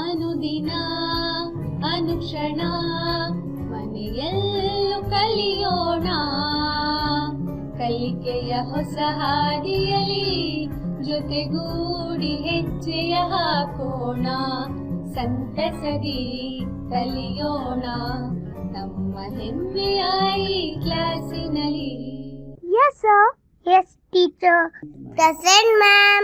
ಅನುದಿನ ಅನುಕ್ಷಣ ಮನೆಯಲ್ಲೂ ಕಲಿಯೋಣ, ಕಲಿಕೆಯ ಹೊಸ ಹಾದಿಯಲಿ ಜೊತೆಗೂಡಿ ಹೆಜ್ಜೆಯ ಹಾಕೋಣ, ಸಂತಸದಿ ಕಲಿಯೋಣ ನಮ್ಮ ಹೆಮ್ಮೆಯ ಈ ಕ್ಲಾಸಿನಲ್ಲಿ. Yes sir. Yes teacher. Present ma'am.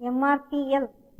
MRPL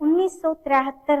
1973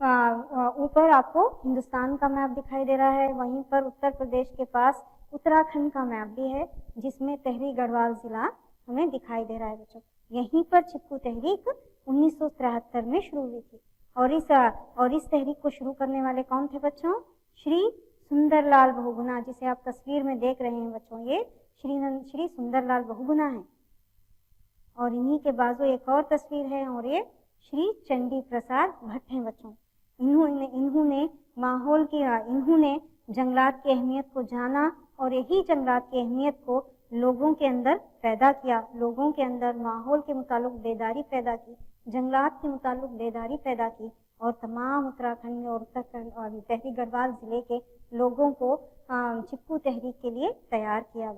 اوپر آپ کو ہندوستان کا میپ دکھائی دے رہا ہے، وہیں پر اتر پردیش کے پاس اتراکھنڈ کا میپ بھی ہے جس میں تحریک گڑھوال ضلع ہمیں دکھائی دے رہا ہے بچوں۔ یہیں پر چپکو تحریک 1973 میں شروع ہوئی تھی، اور اس تحریک کو شروع کرنے والے کون تھے بچوں؟ شری سندر لال بہوگنا، جسے آپ تصویر میں دیکھ رہے ہیں بچوں، یہ شری سندر لال بہوگنا ہے، اور انہی کے بازو ایک اور تصویر ہے، اور یہ شری چنڈی پرساد بھٹ ہیں بچوں۔ انہوں نے جنگلات کی اہمیت کو جانا، اور یہی جنگلات کی اہمیت کو لوگوں کے اندر پیدا کیا، لوگوں کے اندر ماحول کے متعلق بیداری پیدا کی، جنگلات کے متعلق بیداری پیدا کی، اور تمام اتراکھنڈ میں اور اتراکھنڈ اور تحریک گڑھوال ضلع کے لوگوں کو چپکو تحریک کے لیے تیار کیا۔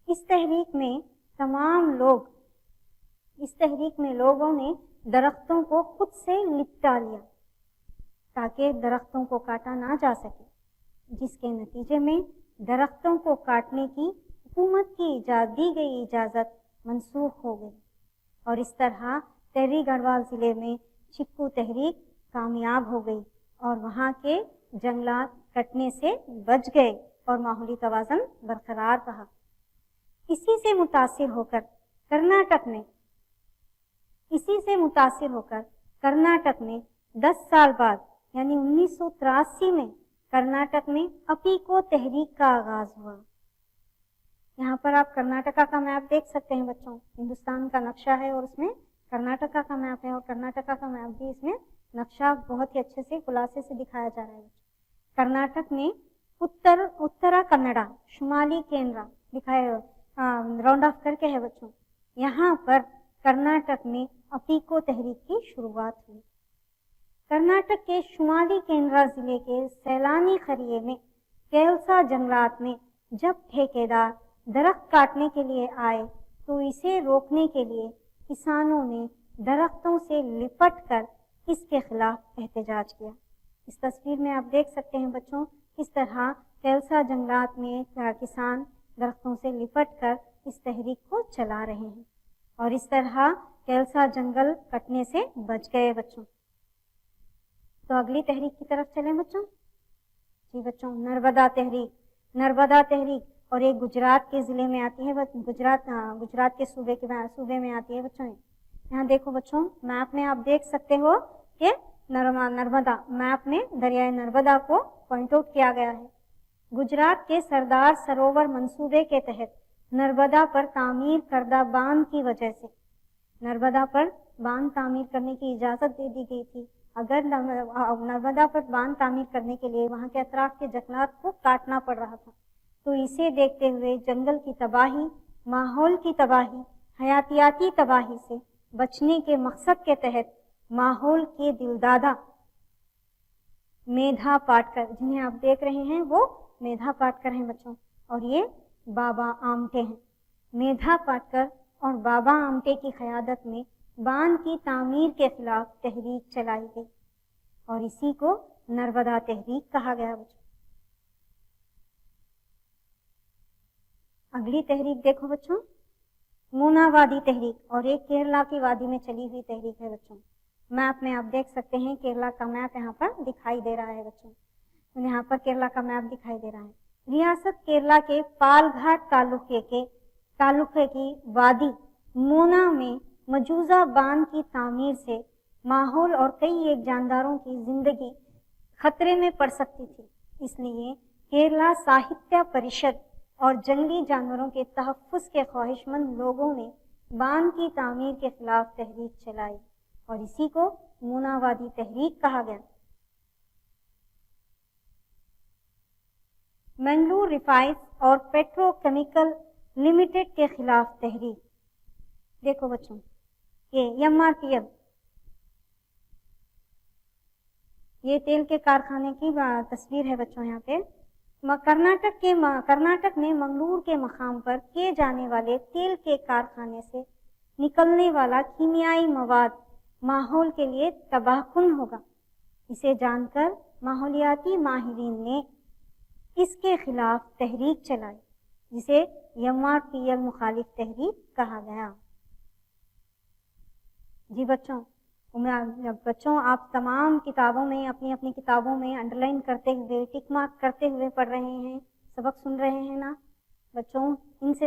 اس تحریک میں لوگوں نے درختوں کو خود سے لپٹا لیا تاکہ درختوں کو کاٹا نہ جا سکے، جس کے نتیجے میں درختوں کو کاٹنے کی حکومت کی دی گئی اجازت منسوخ ہو گئی، اور اس طرح تحریک گڑھوال ضلع میں چپکو تحریک کامیاب ہو گئی، اور وہاں کے جنگلات کٹنے سے بچ گئے اور ماحولی توازن برقرار رہا۔ اسی سے متاثر ہو کر کرناٹک میں 10 سال بعد یعنی 1983 میں کرناٹک میں اپیکو تحریک کا آغاز ہوا۔ یہاں پر آپ کرناٹکا کا میپ دیکھ سکتے ہیں بچوں، ہندوستان کا نقشہ ہے اور اس میں کرناٹکا کا میپ ہے، اور کرناٹکا کا میپ بھی اس میں نقشہ بہت ہی اچھے سے خلاصے سے دکھایا جا رہا ہے۔ کرناٹک میں اترا کنڈا، شمالی کینرا دکھایا راؤنڈ آف کر کے ہے بچوں، یہاں پر کرناٹک میں اپیکو تحریک کی شروعات ہوئی۔ کرناٹک کے شمالی کینرا ضلع کے سیلانی قریے میں کیلسا جنگلات میں جب ٹھیکیدار درخت کاٹنے کے لیے آئے تو اسے روکنے کے لیے کسانوں نے درختوں سے لپٹ کر اس کے خلاف احتجاج کیا۔ اس تصویر میں آپ دیکھ سکتے ہیں بچوں کس طرح کیلسا جنگلات میں کسان درختوں سے لپٹ کر اس تحریک کو چلا رہے ہیں، اور اس طرح کیلسا جنگل کٹنے سے بچ گئے بچوں۔ تو اگلی تحریک کی طرف چلیں بچوں۔ جی بچوں، نرمدا تحریک، اور ایک گجرات کے ضلع میں آتی ہے، گجرات کے صوبے میں آتی ہے بچوں۔ یہاں دیکھو بچوں، میپ میں آپ دیکھ سکتے ہو کہ نرمدا میپ میں دریائے نرمدا کو پوائنٹ آؤٹ کیا گیا ہے۔ گجرات کے سردار سروور منصوبے کے تحت نرمدا پر تعمیر کردہ باندھ کی وجہ سے نرمدا پر باندھ تعمیر کرنے کی اجازت دے دی گئی تھی۔ اگر نرمدا پر باندھ تعمیر کرنے کے لیے وہاں کے اطراف کے جنگلات کو کاٹنا پڑ رہا تھا، تو اسے دیکھتے ہوئے جنگل کی تباہی، ماحول کی تباہی، حیاتیاتی تباہی سے بچنے کے مقصد کے تحت ماحول کے دلدادہ میدھا پاٹکر، جنہیں آپ دیکھ رہے ہیں وہ میدھا پاٹکر ہیں بچوں، اور یہ بابا آمٹے ہیں۔ میدھا پاٹکر اور بابا آمٹے کی قیادت میں باندھ کی تعمیر کے خلاف تحریک چلائی گئی، اور اسی کو نرمدا تحریک کہا گیا بچوں۔ اگلی تحریک دیکھو بچوں، مونا وادی تحریک، اور ایک کیرلا کی وادی میں چلی ہوئی تحریک ہے بچوں۔ میپ میں آپ دیکھ سکتے ہیں کیرلا کا میپ یہاں پر دکھائی دے رہا ہے بچوں، یہاں پر کیرلا کا میپ دکھائی دے رہا ہے۔ ریاست کیرلا کے پال گھاٹ تعلقے کی وادی مونا میں مجوزہ باندھ کی تعمیر سے ماحول اور کئی ایک جانداروں کی زندگی خطرے میں پڑ سکتی تھی، اس لیے کیرلا ساہتیہ پریشد اور جنگلی جانوروں کے تحفظ کے خواہش مند لوگوں نے باندھ کی تعمیر کے خلاف تحریک چلائی، اور اسی کو مونا وادی تحریک کہا گیا۔ منگلور ریفائنز اور پیٹرو کیمیکل لمیٹڈ کے خلاف تحریک، دیکھو بچوں یہ MRPL، یہ تیل کے کارخانے کی تصویر ہے بچوں۔ یہاں پہ کرناٹک میں منگلور کے مقام پر کیے جانے والے تیل کے کارخانے سے نکلنے والا کیمیائی مواد ماحول کے لیے تباہ کن ہوگا، اسے جان کر ماحولیاتی ماہرین نے اس کے خلاف تحریک چلائی، جسے MRPL مخالف تحریک کہا گیا۔ جی بچوں، بچوں آپ تمام کتابوں میں اپنی اپنی کتابوں میں انڈر لائن کرتے ہوئے ٹک مارک کرتے ہوئے پڑھ رہے ہیں، سبق سن رہے ہیں نا بچوں؟ ان سے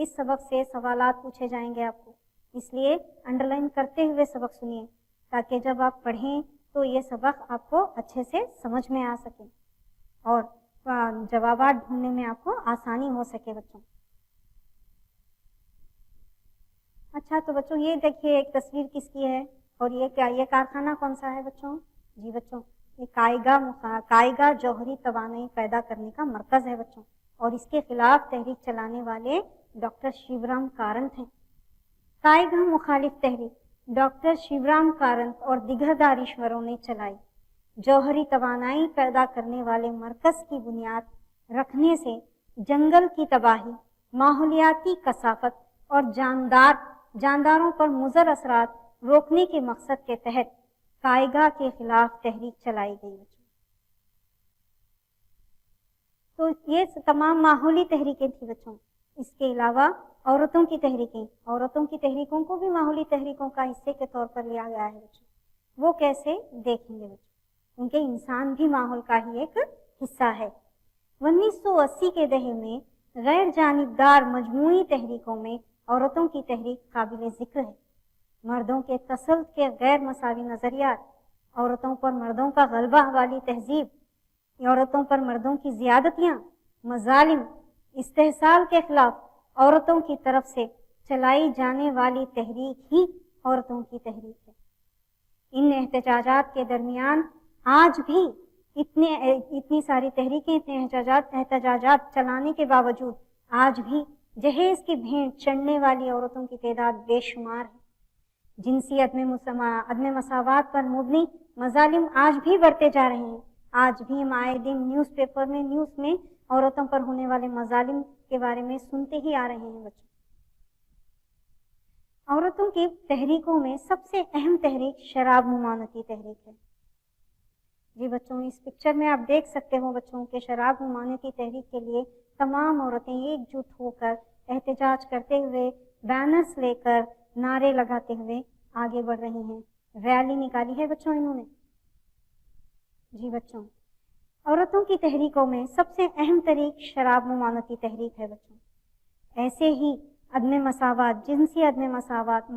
اس سبق سے سوالات پوچھے جائیں گے آپ کو، اس لیے انڈر لائن کرتے ہوئے سبق سنیے تاکہ جب آپ پڑھیں تو یہ سبق آپ کو اچھے سے سمجھ میں آ سکے اور جوابات ڈھونڈنے میں آپ کو آسانی ہو سکے بچوں۔ اچھا تو بچوں یہ دیکھیے ایک تصویر کس کی ہے اور یہ کیا، یہ کارخانہ کون سا ہے بچوں؟ جی بچوں یہ کائیگا جوہری توانائی پیدا کرنے کا مرکز ہے بچوں، اور اس کے خلاف تحریک چلانے والے ڈاکٹر شیورام کارنت ہیں۔ کائیگا مخالف تحریک ڈاکٹر شیورام کارنت اور دیگر دانشوروں نے چلائی۔ جوہری توانائی پیدا کرنے والے مرکز کی بنیاد رکھنے سے جنگل کی تباہی، ماحولیاتی کثافت اور جانداروں پر مضر اثرات روکنے کے مقصد کے تحت کائیگا کے خلاف تحریک چلائی گئی۔ تو یہ تمام ماحولی تحریکیں تھیں بچوں۔ اس کے علاوہ عورتوں کی تحریکوں کو بھی ماحولی تحریکوں کا حصے کے طور پر لیا گیا ہے بچوں۔ وہ کیسے دیکھیں گے بچوں، کیونکہ انسان بھی ماحول کا ہی ایک حصہ ہے۔ 1980 کے دہے میں غیر جانبدار مجموعی تحریکوں میں عورتوں کی تحریک قابل ذکر ہے۔ مردوں کے تسلط کے غیر مساوی نظریات، عورتوں پر مردوں کا غلبہ والی تہذیب، عورتوں پر مردوں کی زیادتیاں، مظالم، استحصال کے خلاف عورتوں کی طرف سے چلائی جانے والی تحریک ہی عورتوں کی تحریک ہے۔ ان احتجاجات کے درمیان آج بھی اتنی ساری تحریکیں، اتنے احتجاجات چلانے کے باوجود آج بھی جہیز کی بھینٹ چڑھنے والی عورتوں کی تعداد بے شمار ہے۔ جنسی عدم مساوات پر مبنی مظالم آج بھی بڑھتے جا رہے ہیں۔ آج بھی ہم آئے دن نیوز میں عورتوں پر ہونے والے مظالم کے بارے میں سنتے ہی آ رہے ہیں بچوں۔ عورتوں کی تحریکوں میں سب سے اہم تحریک شراب ممانعتی تحریک ہے۔ جی بچوں اس پکچر میں آپ دیکھ سکتے ہو بچوں کہ شراب ممانعتی تحریک کے لیے تمام عورتیں ایک جٹ ہو کر احتجاج کرتے ہوئے، بینرز لے کر، نعرے لگاتے ہوئے آگے بڑھ رہی ہیں۔ ریلی نکالی ہے بچوں انہوں نے۔ جی بچوں عورتوں کی تحریکوں میں سب سے اہم تحریک شراب ممانعتی تحریک ہے بچوں۔ ایسے ہی عدم مساوات، جنسی عدم مساوات،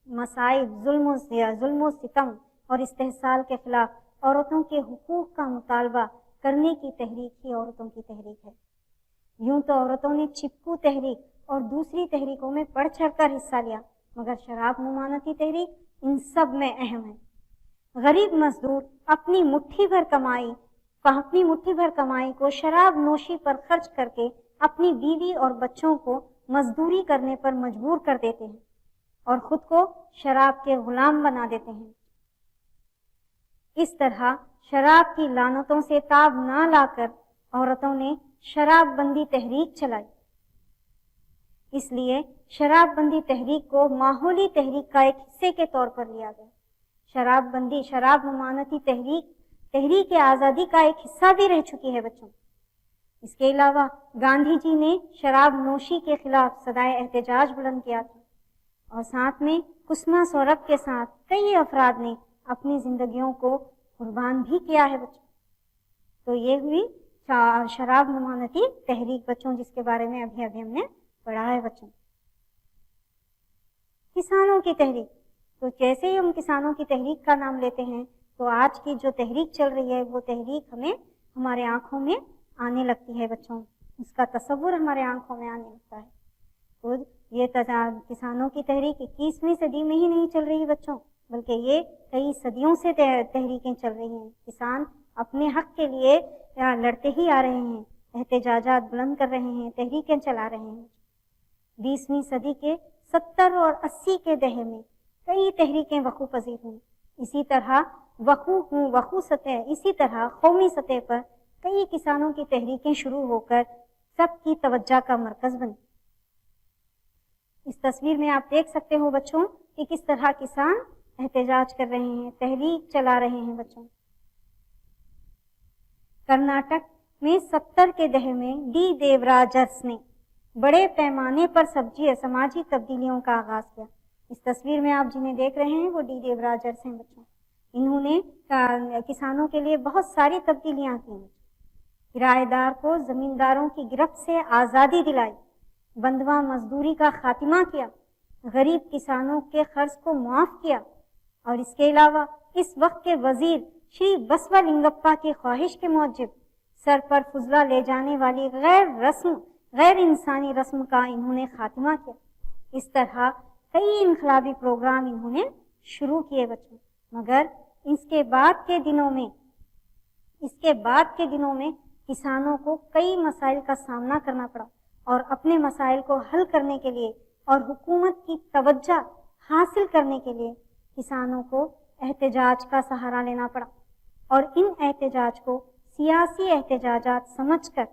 مصائب، ظلم و ستم اور استحصال کے خلاف عورتوں کے حقوق کا مطالبہ کرنے کی تحریک ہی عورتوں کی تحریک ہے۔ یوں تو عورتوں نے چپکو تحریک اور دوسری تحریکوں میں بڑھ چڑھ کر حصہ لیا، مگر شراب ممانعتی تحریک ان سب میں اہم ہے۔ غریب مزدور اپنی مٹھی بھر کمائی کو شراب نوشی پر خرچ کر کے اپنی بیوی اور بچوں کو مزدوری کرنے پر مجبور کر دیتے ہیں اور خود کو شراب کے غلام بنا دیتے ہیں۔ اس طرح شراب کی لعنتوں سے تاب نہ لا کر عورتوں نے شراب بندی تحریک چلائی۔ اس لیے شراب بندی تحریک کو ماحولی تحریک کا ایک حصے کے طور پر لیا گیا۔ شراب ممانعتی تحریک آزادی کا ایک حصہ بھی رہ چکی ہے بچوں۔ اس کے علاوہ گاندھی جی نے شراب نوشی کے خلاف صدائے احتجاج بلند کیا تھا، اور ساتھ میں کسما سورب کے ساتھ کئی افراد نے اپنی زندگیوں کو قربان بھی کیا ہے بچوں۔ تو یہ ہوئی شراب ممانعتی تحریک بچوں، جس کے بارے میں ابھی ہم نے پڑھا ہے بچوں۔ کسانوں کی تحریک، تو جیسے ہی ہم کسانوں کی تحریک کا نام لیتے ہیں تو آج کی جو تحریک چل رہی ہے وہ تحریک ہمارے آنکھوں میں آنے لگتی ہے بچوں، اس کا تصور ہمارے آنکھوں میں آنے لگتا ہے۔ تو یہ کسانوں کی تحریک 21ویں صدی میں ہی نہیں چل رہی بچوں، بلکہ یہ کئی صدیوں سے تحریکیں چل رہی ہیں۔ کسان اپنے حق کے لیے لڑتے ہی آ رہے ہیں، احتجاجات بلند کر رہے ہیں، تحریکیں چلا رہے ہیں۔ 20ویں صدی کے 70 اور 80 کے دہے میں کئی تحریکیں وقوع پذیر ہوئیں۔ اسی طرح قومی سطح پر کئی کسانوں کی تحریکیں شروع ہو کر سب کی توجہ کا مرکز بنی۔ اس تصویر میں آپ دیکھ سکتے ہو بچوں کہ کس طرح کسان احتجاج کر رہے ہیں، تحریک چلا رہے ہیں بچوں۔ کرناٹک میں 70 کے دہے میں ڈی دیوراجرس نے بڑے پیمانے پر سماجی تبدیلیوں کا آغاز کیا اس تصویر میں آپ جنہیں دیکھ رہے ہیں وہ ڈی دیوراجرس ہیں بچوں. انہوں نے کسانوں کے لیے بہت ساری تبدیلیاں کی. کرایہ دار کو زمینداروں کی گرفت سے آزادی دلائی، بندوا مزدوری کا خاتمہ کیا، غریب کسانوں کے قرض کو معاف کیا، اور اس کے علاوہ اس وقت کے وزیر شری بسوا لنگپا کی خواہش کے موجب سر پر فضلہ لے جانے والی غیر انسانی رسم کا انہوں نے خاتمہ کیا. اس طرح کئی انقلابی پروگرام انہوں نے شروع کیے بچوں. مگر اس کے بعد کے دنوں میں کسانوں کو کئی مسائل کا سامنا کرنا پڑا، اور اپنے مسائل کو حل کرنے کے لیے اور حکومت کی توجہ حاصل کرنے کے لیے کسانوں کو احتجاج کا سہارا لینا پڑا. اور ان احتجاج کو سیاسی احتجاجات سمجھ کر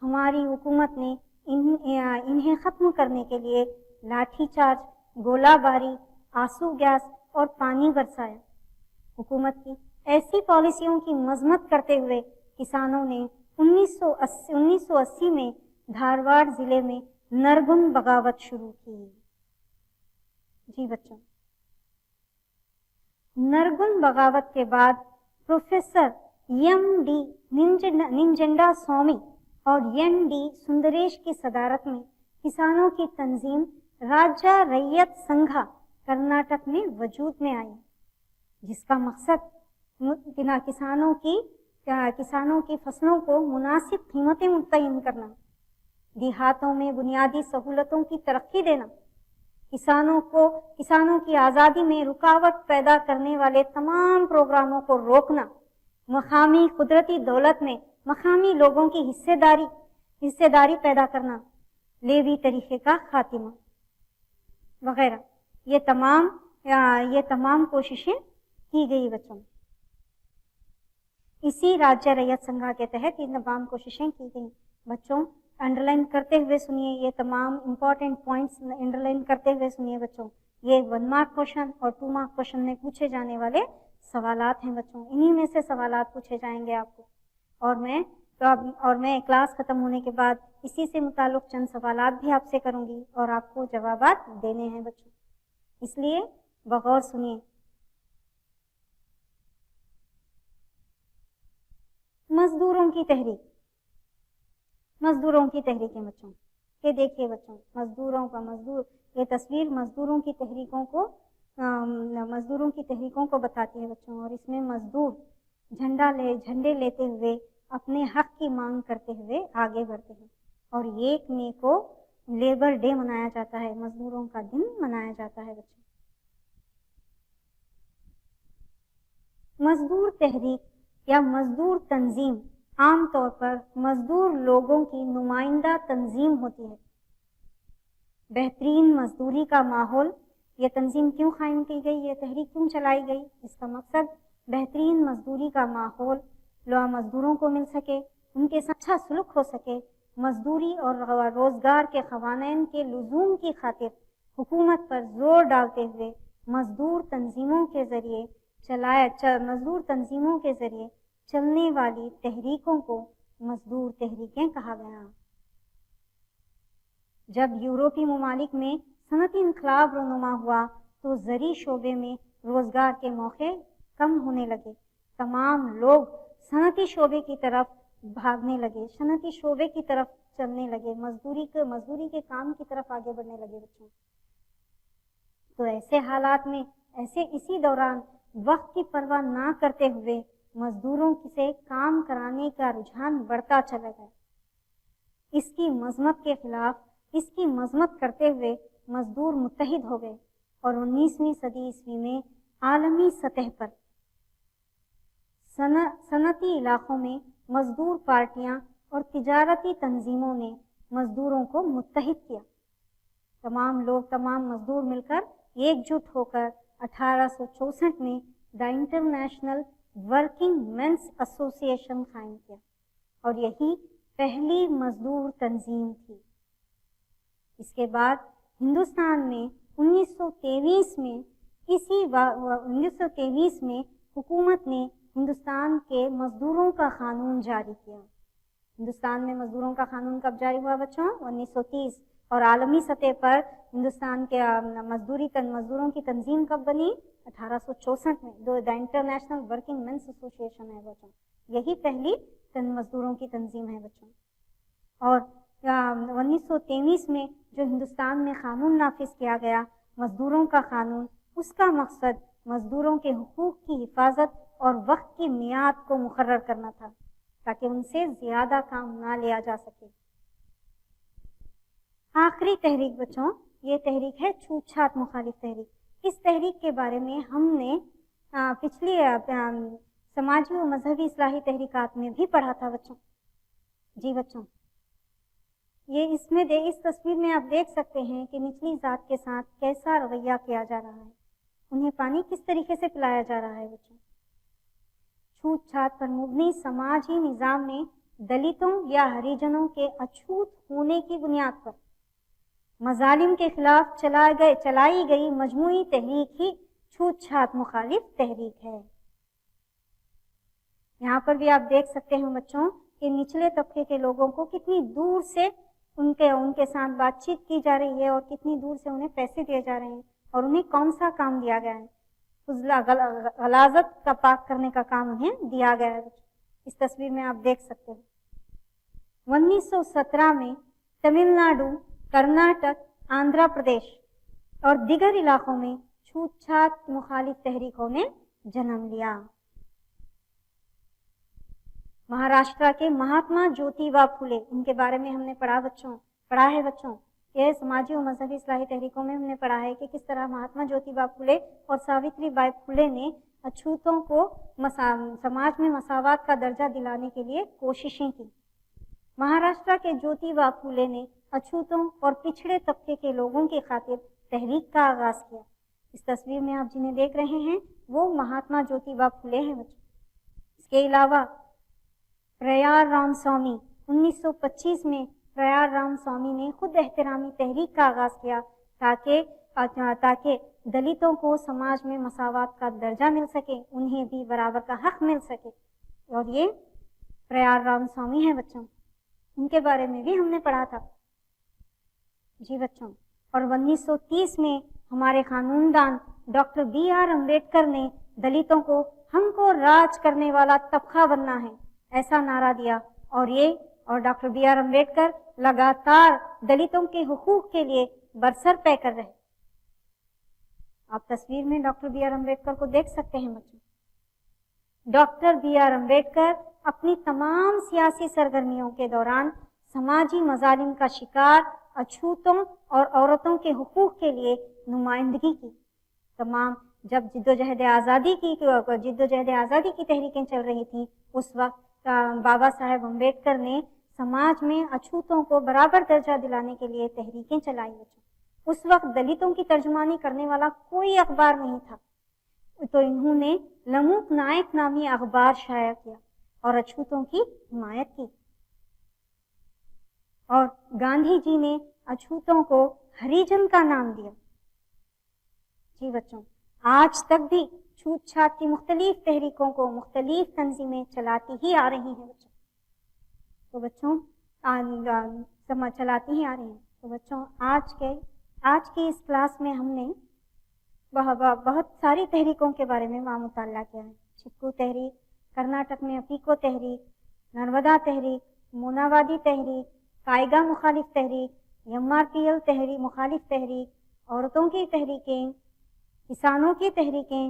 ہماری حکومت نے انہیں ختم کرنے کے لیے لاٹھی چارج، گولہ باری، آنسو گیس اور پانی برسایا. حکومت کی ایسی پالیسیوں کی مذمت کرتے ہوئے کسانوں نے 1980 میں دھارواڑ ضلع میں نرگن بغاوت شروع کی. جی بچوں، نرگن بغاوت کے بعد پروفیسر ایم ڈی ننجنڈا سوامی اور این ڈی سندریش کی صدارت میں کسانوں کی تنظیم راجہ ریت سنگھا کرناٹک میں وجود میں آئی، جس کا مقصد کسانوں کی فصلوں کو مناسب قیمتیں متعین کرنا، دیہاتوں میں بنیادی سہولتوں کی ترقی دینا، کسانوں کی آزادی میں رکاوٹ پیدا کرنے والے تمام پروگراموں کو روکنا، مقامی قدرتی دولت میں مقامی لوگوں کی حصے داری پیدا کرنا، لیوی طریقے کا خاتمہ وغیرہ. یہ تمام کوششیں کی گئی بچوں. اسی راجیہ ریت سنگھا کے تحت یہ تمام کوششیں کی گئیں. بچوں انڈر لائن کرتے ہوئے سنیے، یہ تمام امپورٹنٹ پوائنٹس انڈر لائن کرتے ہوئے سنیے بچوں. یہ 1 مارک کوشچن اور 2 مارک کوشچن میں پوچھے جانے والے سوالات ہیں بچوں. انہی میں سے سوالات پوچھے جائیں گے آپ کو، اور میں کلاس ختم ہونے کے بعد اسی سے متعلق چند سوالات بھی آپ سے کروں گی اور آپ کو جوابات دینے ہیں بچوں، اس لیے بغور سنیے. مزدوروں کی تحریکیں بچوں. یہ دیکھیے بچوں، یہ تصویر مزدوروں کی تحریکوں کو بتاتی ہے بچوں. اور اس میں مزدور جھنڈے لیتے ہوئے اپنے حق کی مانگ کرتے ہوئے آگے بڑھتے ہیں. اور 1 مئی کو لیبر ڈے منایا جاتا ہے، مزدوروں کا دن منایا جاتا ہے بچوں. مزدور تحریک یا مزدور تنظیم عام طور پر مزدور لوگوں کی نمائندہ تنظیم ہوتی ہے. بہترین مزدوری کا ماحول، یہ تنظیم کیوں قائم کی گئی، یہ تحریک کیوں چلائی گئی؟ اس کا مقصد بہترین مزدوری کا ماحول مزدوروں کو مل سکے، ان کے ساتھ اچھا سلوک ہو سکے. مزدوری اور روزگار کے قوانین کے لزوم کی خاطر حکومت پر زور ڈالتے ہوئے مزدور تنظیموں کے ذریعے چلنے والی تحریکوں کو مزدور تحریکیں کہا گیا. جب یورپی ممالک میں صنعتی انقلاب رونما ہوا تو زرعی شعبے میں روزگار کے موقع کم ہونے لگے. تمام لوگ صنعتی شعبے کی طرف بھاگنے لگے، صنعتی شعبے کی طرف چلنے لگے، مزدوری کے کام کی طرف آگے بڑھنے لگے بچوں. تو ایسے حالات میں اسی دوران وقت کی پرواہ نہ کرتے ہوئے مزدوروں سے کام کرانے کا رجحان بڑھتا چلا گیا. اس کی مذمت کرتے ہوئے مزدور متحد ہو گئے اور 19ویں صدی عیسوی میں عالمی سطح پر صنعتی علاقوں میں مزدور پارٹیاں اور تجارتی تنظیموں نے مزدوروں کو متحد کیا. تمام مزدور مل کر ایک جٹ ہو کر 1864 میں دا انٹرنیشنل ورکنگ مینس ایسوسی ایشن قائم کیا اور یہی پہلی مزدور تنظیم تھی. اس کے بعد ہندوستان میں 1923 میں حکومت نے ہندوستان کے مزدوروں کا قانون جاری کیا. ہندوستان میں مزدوروں کا قانون کب جاری ہوا بچوں؟ 1930. اور عالمی سطح پر ہندوستان کے مزدوروں کی تنظیم کب بنی؟ 1864 میں. The international working means association ہے بچوں، یہی پہلی مزدوروں کی تنظیم ہے بچوں. اور 1923 میں جو ہندوستان میں قانون نافذ کیا گیا مزدوروں کا قانون، اس کا مقصد مزدوروں کے حقوق کی حفاظت اور وقت کی میعاد کو مقرر کرنا تھا تاکہ ان سے زیادہ کام نہ لیا جا سکے. آخری تحریک بچوں، یہ تحریک ہے چھوت چھات مخالف تحریک. اس تحریک کے بارے میں ہم نے پچھلی سماجی و مذہبی اصلاحی تحریکات میں بھی پڑھا تھا بچوں. جی بچوں، یہ اس تصویر میں آپ دیکھ سکتے ہیں کہ نچلی ذات کے ساتھ کیسا رویہ کیا جا رہا ہے، انہیں پانی کس طریقے سے پلایا جا رہا ہے بچوں. چھوت چھات پر مبنی سماجی نظام میں دلتوں یا ہریجنوں کے اچھوت ہونے کی بنیاد پر مظالم کے خلاف چلائی گئی مجموعی تحریک ہی چھوت چھات مخالف تحریک ہے. یہاں پر بھی آپ دیکھ سکتے ہیں بچوں کہ نچلے طبقے کے لوگوں کو کتنی دور سے ان کے ساتھ بات چیت کی جا رہی ہے اور کتنی دور سے انہیں پیسے دیے جا رہے ہیں اور انہیں کون سا کام دیا گیا ہے. غلاظت کا پاک کرنے کا کام انہیں دیا گیا ہے. اس تصویر میں آپ دیکھ سکتے ہیں 1917 میں تمل ناڈو، کرناٹک، آندھرا پردیش اور دیگر علاقوں میں چھوت چھات مخالف تحریکوں نے جنم لیا. مہاراشٹر کے مہاتما جیوتیبا پھولے، ان کے بارے میں ہم نے پڑھا ہے بچوں. یہ سماجی و مذہبی اصلاحی تحریکوں میں ہم نے پڑھا ہے کہ کس طرح مہاتما جیوتیبا پھولے اور ساوتری بائی پھولے نے اچھوتوں کو سماج میں مساوات کا درجہ دلانے کے لیے کوششیں کی. مہاراشٹر کے جیوتیبا پھولے نے اچھوتوں اور پچھڑے طبقے کے لوگوں کی خاطر تحریک کا آغاز کیا. اس تصویر میں آپ جنہیں دیکھ رہے ہیں وہ مہاتما جیوتیبا پھولے ہیں بچوں. اس کے علاوہ پریار رام سوامی 1925 میں پریار رام سوامی نے خود احترامی تحریک کا آغاز کیا تاکہ دلتوں کو سماج میں مساوات کا درجہ مل سکے، انہیں بھی برابر کا حق مل سکے. اور یہ پریار رام سوامی ہیں بچوں، ان کے بارے میں بھی ہم نے پڑھا تھا. جی بچوں، اور 1930 میں ہمارے قانون دان ڈاکٹر بی آر امبیڈکر نے دلتوں کو ہم کو راج کرنے والا طبقہ بننا ہے ایسا نعرہ دیا، اور ڈاکٹر بی آر امبیڈکر لگاتار دلتوں کے حقوق کے لیے برسر پے کر رہے. آپ تصویر میں ڈاکٹر بی آر امبیڈکر کو دیکھ سکتے ہیں بچوں. ڈاکٹر بی آر امبیڈکر اپنی تمام سیاسی سرگرمیوں کے دوران سماجی مظالم کا شکار اچھوتوں اور عورتوں کے حقوق کے لیے نمائندگی کی. جب جدوجہد آزادی کی تحریکیں چل رہی تھیں، اس وقت بابا صاحب امبیڈکر نے سماج میں اچھوتوں کو برابر درجہ دلانے کے لیے تحریکیں چلائی. اس وقت دلتوں کی ترجمانی کرنے والا کوئی اخبار نہیں تھا، تو انہوں نے لموک نائک نامی اخبار شائع کیا اور اچھوتوں کی حمایت کی. اور گاندھی جی نے اچھوتوں کو ہریجن کا نام دیا. جی بچوں، آج تک بھی چھوت چھات کی مختلف تحریکوں کو مختلف تنظیمیں چلاتی ہی آ رہی ہیں بچوں. تو بچوں آج کی اس کلاس میں ہم نے بہت ساری تحریکوں کے بارے میں مطالعہ کیا ہے. چپکو تحریک، کرناٹک میں اپیکو تحریک، نرمدا تحریک، موناوادی تحریک، کائیگا مخالف تحریک، ایم آر پی ایل تحریک مخالف تحریک، عورتوں کی تحریکیں، کسانوں کی تحریکیں،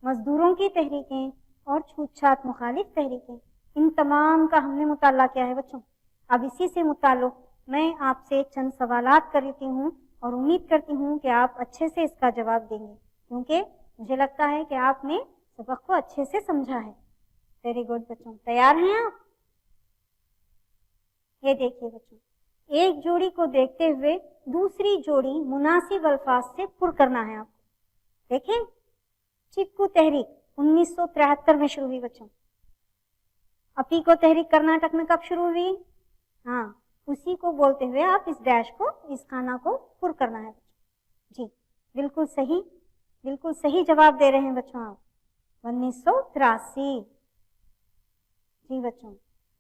مزدوروں کی تحریکیں اور چھوت چھات مخالف تحریکیں، ان تمام کا ہم نے مطالعہ کیا ہے بچوں. اب اسی سے متعلق میں آپ سے چند سوالات کرتی ہوں اور امید کرتی ہوں کہ آپ اچھے سے اس کا جواب دیں گے، کیونکہ مجھے لگتا ہے کہ آپ نے سبق کو اچھے سے سمجھا ہے. ویری گڈ بچوں، تیار ہیں آپ؟ یہ دیکھیے بچوں، ایک جوڑی کو دیکھتے ہوئے دوسری جوڑی مناسب الفاظ سے پر کرنا ہے آپ کو. دیکھیں، چپکو تحریک 1973 میں شروع ہوئی بچوں. اپیکو تحریک کرناٹک میں کب شروع ہوئی؟ ہاں، اسی کو بولتے ہوئے آپ اس ڈیش کو، اس خانہ کو پر کرنا ہے بچوں. جی بالکل صحیح جواب دے رہے ہیں بچوں آپ. 1983. جی بچوں،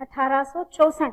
1864।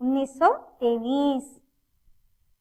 1923।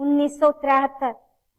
1973।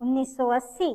1980।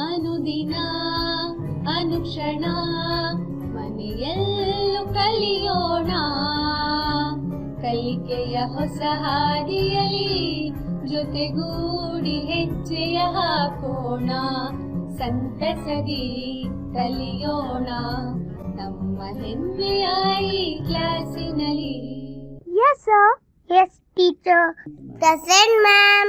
ಅನುದಿನ ಅನುಕ್ಷಣ ಮನೆಯಲ್ಲೂ ಕಲಿಯೋಣ, ಕಲಿಕೆಯ ಹೊಸ ಹಾದಿಯಲಿ ಜೊತೆಗೂಡಿ ಹೆಜ್ಜೆಯ ಹಾಕೋಣ, ಸಂತಸದಿ ಕಲಿಯೋಣ ನಮ್ಮ ಹೆಮ್ಮೆಯ ಈ ಕ್ಲಾಸಿನಲ್ಲಿ. Yes, sir. Yes, teacher. Present, ma'am.